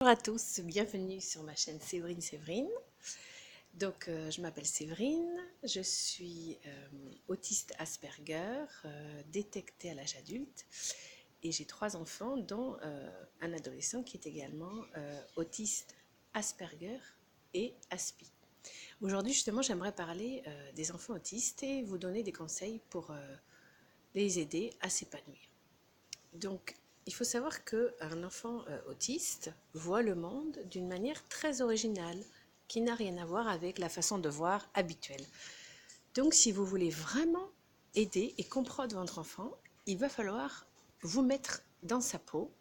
Bonjour à tous, bienvenue sur ma chaîne Séverine. Je m'appelle Séverine, je suis autiste Asperger, détectée à l'âge adulte, et j'ai 3 enfants, dont un adolescent qui est également autiste Asperger et ASPI. Aujourd'hui, justement, j'aimerais parler des enfants autistes et vous donner des conseils pour les aider à s'épanouir. Donc, il faut savoir qu'un enfant autiste voit le monde d'une manière très originale, qui n'a rien à voir avec la façon de voir habituelle. Donc, si vous voulez vraiment aider et comprendre votre enfant, il va falloir vous mettre dans sa peau,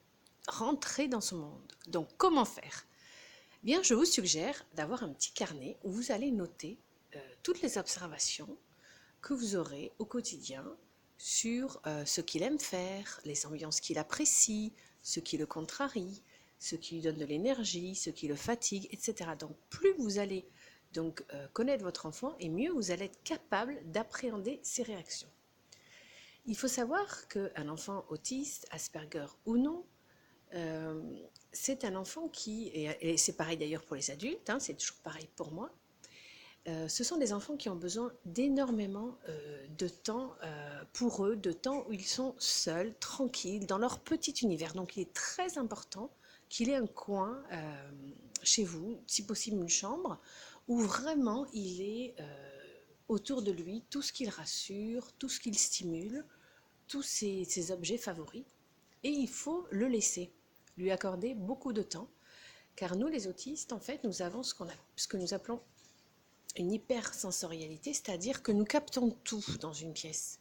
rentrer dans son monde. Donc, comment faire? Bien, je vous suggère d'avoir un petit carnet où vous allez noter toutes les observations que vous aurez au quotidien sur ce qu'il aime faire, les ambiances qu'il apprécie, ce qui le contrarie, ce qui lui donne de l'énergie, ce qui le fatigue, etc. Donc plus vous allez connaître votre enfant et mieux vous allez être capable d'appréhender ses réactions. Il faut savoir qu'un enfant autiste, Asperger ou non, euh, c'est un enfant qui, et c'est pareil d'ailleurs pour les adultes, hein, c'est toujours pareil pour moi, ce sont des enfants qui ont besoin d'énormément de temps pour eux, de temps où ils sont seuls, tranquilles, dans leur petit univers. Donc il est très important qu'il ait un coin chez vous, si possible une chambre, où vraiment il est autour de lui tout ce qu'il rassure, tout ce qu'il stimule, tous ses objets favoris. Et il faut le laisser, lui accorder beaucoup de temps. Car nous, les autistes, en fait, nous avons ce que nous appelons une hypersensorialité, c'est-à-dire que nous captons tout dans une pièce.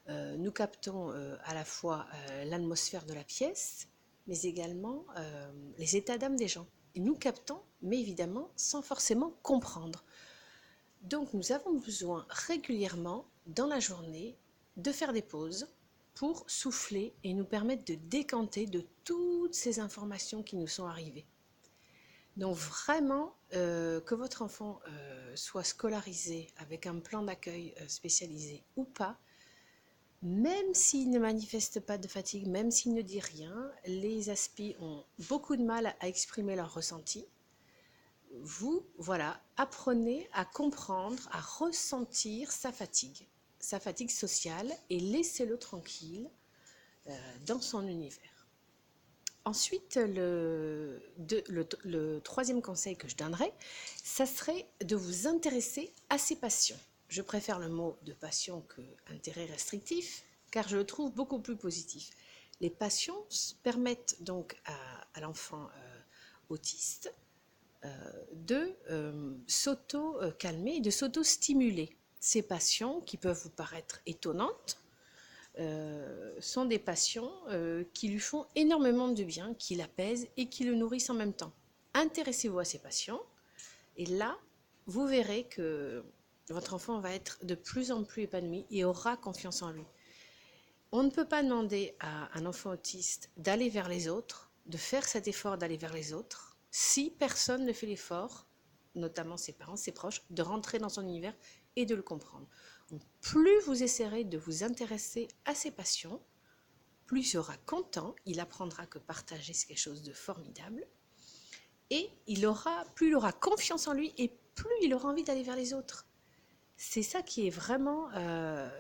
Nous captons à la fois l'atmosphère de la pièce, mais également les états d'âme des gens. Et nous captons, mais évidemment sans forcément comprendre. Donc nous avons besoin régulièrement, dans la journée, de faire des pauses pour souffler et nous permettre de décanter de toutes ces informations qui nous sont arrivées. Donc vraiment, que votre enfant soit scolarisé avec un plan d'accueil spécialisé ou pas, même s'il ne manifeste pas de fatigue, même s'il ne dit rien, les ASPI ont beaucoup de mal à exprimer leurs ressentis. Vous, voilà, apprenez à comprendre, à ressentir sa fatigue sociale, et laissez-le tranquille dans son univers. Ensuite, le troisième conseil que je donnerais, ça serait de vous intéresser à ses passions. Je préfère le mot de passion que intérêt restrictif, car je le trouve beaucoup plus positif. Les passions permettent donc à l'enfant autiste de s'auto-calmer et de s'auto-stimuler. Ces passions, qui peuvent vous paraître étonnantes, sont des passions qui lui font énormément de bien, qui l'apaisent et qui le nourrissent en même temps. Intéressez-vous à ces passions et là, vous verrez que votre enfant va être de plus en plus épanoui et aura confiance en lui. On ne peut pas demander à un enfant autiste d'aller vers les autres, de faire cet effort d'aller vers les autres, si personne ne fait l'effort, notamment ses parents, ses proches, de rentrer dans son univers et de le comprendre. Donc, plus vous essaierez de vous intéresser à ses passions, plus il sera content, il apprendra que partager c'est quelque chose de formidable, et plus il aura confiance en lui et plus il aura envie d'aller vers les autres. C'est ça qui est vraiment,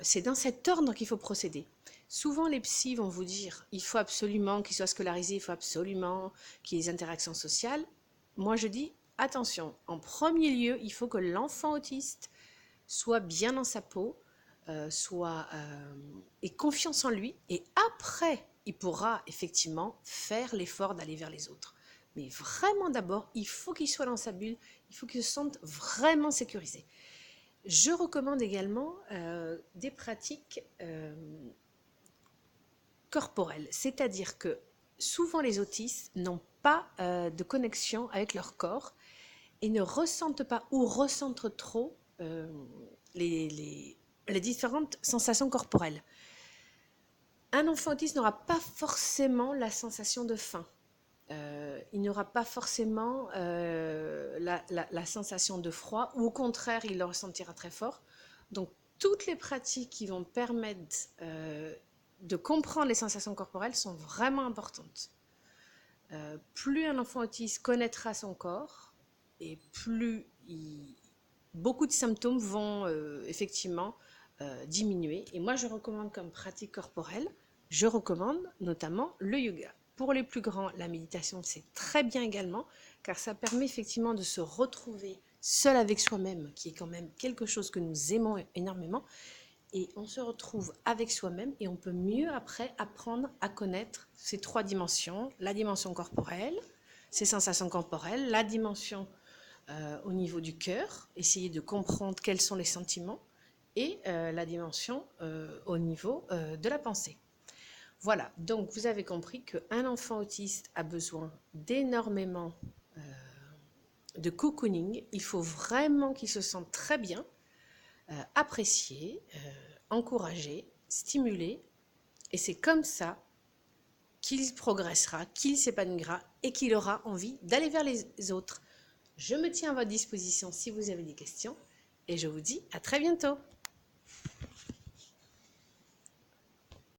c'est dans cet ordre qu'il faut procéder. Souvent les psys vont vous dire, il faut absolument qu'il soit scolarisé, il faut absolument qu'il y ait des interactions sociales. Moi je dis, attention, en premier lieu, il faut que l'enfant autiste soit bien dans sa peau, ait confiance en lui, et après, il pourra effectivement faire l'effort d'aller vers les autres. Mais vraiment d'abord, il faut qu'il soit dans sa bulle, il faut qu'il se sente vraiment sécurisé. Je recommande également des pratiques corporelles, c'est-à-dire que souvent les autistes n'ont pas de connexion avec leur corps et ne ressentent pas ou ressentent trop les différentes sensations corporelles. Un enfant autiste n'aura pas forcément la sensation de faim. Il n'aura pas forcément la sensation de froid, ou au contraire, il le ressentira très fort. Donc, toutes les pratiques qui vont permettre de comprendre les sensations corporelles sont vraiment importantes. Plus un enfant autiste connaîtra son corps et plus beaucoup de symptômes vont effectivement diminuer. Et moi, je recommande comme pratique corporelle, je recommande notamment le yoga. Pour les plus grands, la méditation, c'est très bien également, car ça permet effectivement de se retrouver seul avec soi-même, qui est quand même quelque chose que nous aimons énormément. Et on se retrouve avec soi-même et on peut mieux après apprendre à connaître ces trois dimensions, la dimension corporelle, ses sensations corporelles, la dimension au niveau du cœur, essayer de comprendre quels sont les sentiments, et la dimension au niveau de la pensée. Voilà, donc vous avez compris qu'un enfant autiste a besoin d'énormément de cocooning. Il faut vraiment qu'il se sente très bien, apprécié, encouragé, stimulé, et c'est comme ça qu'il progressera, qu'il s'épanouira et qu'il aura envie d'aller vers les autres. Je me tiens à votre disposition si vous avez des questions et je vous dis à très bientôt.